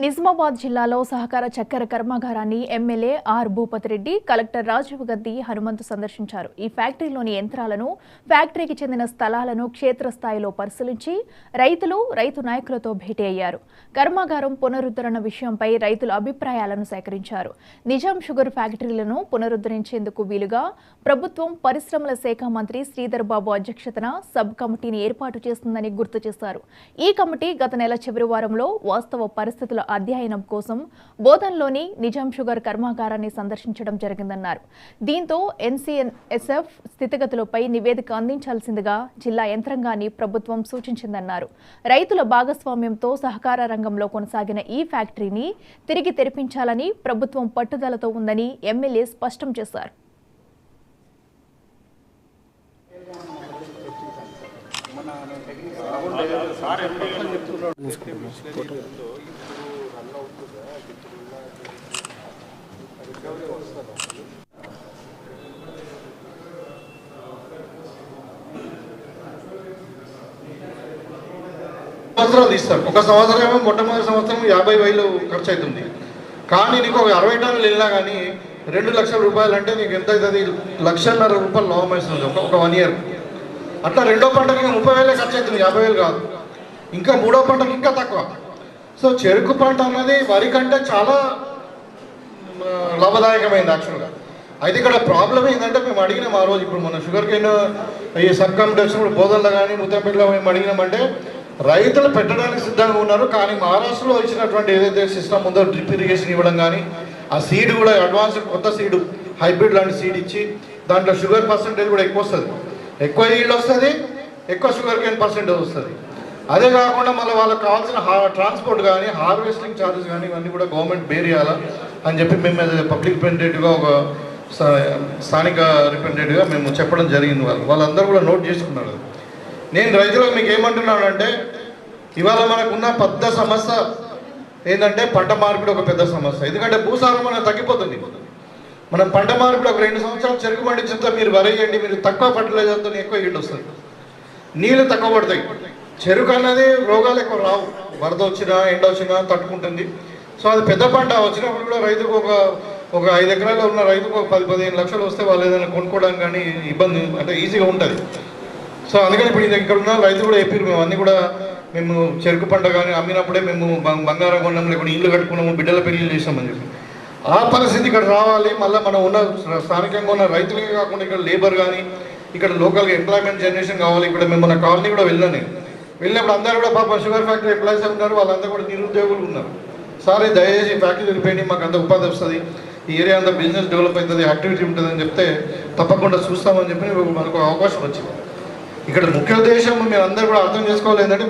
నిజామాబాద్ జిల్లాలో సహకార చక్కెర కర్మాగారాన్ని MLA R Bhupathi Reddy, collector Rajiv Gandhi Hanumanthu సందర్శించారు. ఈ ఫ్యాక్టరీలోని యంత్రాలను, ఫ్యాక్టరీకి చెందిన స్థలాలను క్షేత్రస్థాయిలో పరిశీలించి రైతు నాయకులతో భేటీ అయ్యారు. కర్మాగారం పునరుద్ధరణ విషయంపై రైతుల అభిప్రాయాలను సేకరించారు. నిజాం షుగర్ ఫ్యాక్టరీలను పునరుద్ధరించేందుకు వీలుగా ప్రభుత్వం పరిశ్రమల శాఖ మంత్రి శ్రీధర్ బాబు అధ్యక్షతన సబ్ కమిటీని ఏర్పాటు చేస్తుందని గుర్తు చేశారు. ఈ కమిటీ గత నెల చివరి వారంలో వాస్తవ పరిస్థితుల అధ్యయనం కోసం బోధన్లోని నిజాం షుగర్ కర్మాగారాన్ని సందర్శించడం జరిగిందన్నారు. దీంతో ఎన్సీఎన్ఎస్ఎఫ్ స్థితిగతులపై నివేదిక అందించాల్సిందిగా జిల్లా యంత్రాంగాన్ని ప్రభుత్వం సూచించిందన్నారు. రైతుల భాగస్వామ్యంతో సహకార రంగంలో కొనసాగిన ఈ ఫ్యాక్టరీని తిరిగి తెరిపించాలని ప్రభుత్వం పట్టుదలతో ఉందని ఎమ్మెల్యే స్పష్టం చేశారు. సంవత్సరాలు తీస్తారు. ఒక సంవత్సరం ఏమో మొట్టమొదటి సంవత్సరం 50,000 ఖర్చు అవుతుంది. కానీ నీకు ఒక 60 టన్నులు వెళ్ళినా కానీ 2 లక్షల రూపాయలు అంటే నీకు ఎంత అవుతుంది? 1,50,000 రూపాయలు లాభం అవుతుంది ఒక 1 ఇయర్. అట్లా రెండో పంటకి 30,000 ఖర్చు అవుతుంది, 50,000 కాదు. ఇంకా మూడో పంటకి ఇంకా తక్కువ. సో చెరుకు పంట అన్నది వరి కంటే చాలా లాభదాయకమైంది యాక్చువల్గా. అయితే ఇక్కడ ప్రాబ్లం ఏంటంటే మేము అడిగినాం ఆ రోజు, ఇప్పుడు మన షుగర్ కేన్ ఈ సబ్ కమిటీ వచ్చినప్పుడు బోధనలో కానీ ముత్తంపేటలో మేము అడిగినామంటే రైతులు పెట్టడానికి సిద్ధంగా ఉన్నారు. కానీ మహారాష్ట్రలో ఇచ్చినటువంటి ఏదైతే సిస్టమ్ ఉందో డ్రిప్ ఇరిగేషన్ ఇవ్వడం కానీ, ఆ సీడ్ కూడా అడ్వాన్స్ కొత్త సీడ్ హైబ్రిడ్ లాంటి సీడ్ ఇచ్చి దాంట్లో షుగర్ పర్సెంటేజ్ కూడా ఎక్కువ వస్తుంది, ఎక్కువ ఈల్డ్ వస్తుంది, ఎక్కువ షుగర్ కేన్ పర్సెంటేజ్ వస్తుంది. అదే కాకుండా మళ్ళీ వాళ్ళకి కావాల్సిన ట్రాన్స్పోర్ట్ కానీ హార్వెస్టింగ్ ఛార్జెస్ కానీ ఇవన్నీ కూడా గవర్నమెంట్ బేర్ చేయాలా అని చెప్పి మేము పబ్లిక్ రిప్రజెంటేటివ్గా ఒక స్థానిక రిప్రజెంటేటివ్గా మేము చెప్పడం జరిగింది. వాళ్ళందరూ కూడా నోట్ చేసుకున్నారు. నేను రైతులకు మీకు ఏమంటున్నానంటే ఇవాళ మనకున్న పెద్ద సమస్య ఏంటంటే పంట మార్పిడి ఒక పెద్ద సమస్య. ఎందుకంటే భూసారం మనకు తగ్గిపోతుంది. మనం పంట మార్పిడి ఒక 2 సంవత్సరాలు చెరుకు పండించినంత మీరు వరేయండి, మీరు తక్కువ ఫర్టిలైజర్తో ఎక్కువ ఈల్డ్ వస్తుంది, నీళ్ళు తక్కువ పడతాయి. చెరుకు అన్నది రోగాలు ఎక్కువ రావు, వరద వచ్చినా ఎండ వచ్చినా తట్టుకుంటుంది. సో అది పెద్ద పంట వచ్చినప్పుడు కూడా రైతుకు ఒక 5 ఎకరాల్లో ఉన్న రైతుకు ఒక 10-15 లక్షలు వస్తే వాళ్ళు ఏదైనా కొనుక్కోవడానికి కానీ ఇబ్బంది అంటే ఈజీగా ఉంటుంది. సో అందుకని ఇప్పుడు ఇక్కడ ఉన్న రైతు కూడా చెప్పారు, మేము అన్నీ కూడా మేము చెరుకు పంట కానీ అమ్మినప్పుడే మేము బంగారం కొన్నాం, లేకుండా ఇల్లు కట్టుకున్నాము, బిడ్డల పెళ్లి చేసామని చెప్పి ఆ పరిస్థితి ఇక్కడ రావాలి. మళ్ళీ మనం ఉన్న స్థానికంగా ఉన్న రైతులకే కాకుండా ఇక్కడ లేబర్ కానీ ఇక్కడ లోకల్గా ఎంప్లాయ్మెంట్ జనరేషన్ కావాలి. ఇక్కడ మేము మన కాలనీ కూడా వెళ్ళినప్పుడు అందరూ కూడా పాప షుగర్ ఫ్యాక్టరీ ఎంప్లాయీస్ ఉన్నారు, వాళ్ళందరూ కూడా నిరుద్యోగులు ఉన్నారు. సార్ దయచేసి ఫ్యాక్టరీ వెళ్ళిపోయింది, మాకు అంత ఉపాధి వస్తుంది, ఈ ఏరియా అంతా బిజినెస్ డెవలప్ అవుతుంది, యాక్టివిటీ ఉంటుందని చెప్తే తప్పకుండా చూస్తామని చెప్పి మనకు అవకాశం వచ్చింది. ఇక్కడ ముఖ్య ఉద్దేశం మీరు అందరూ కూడా అర్థం చేసుకోవాలి ఏంటంటే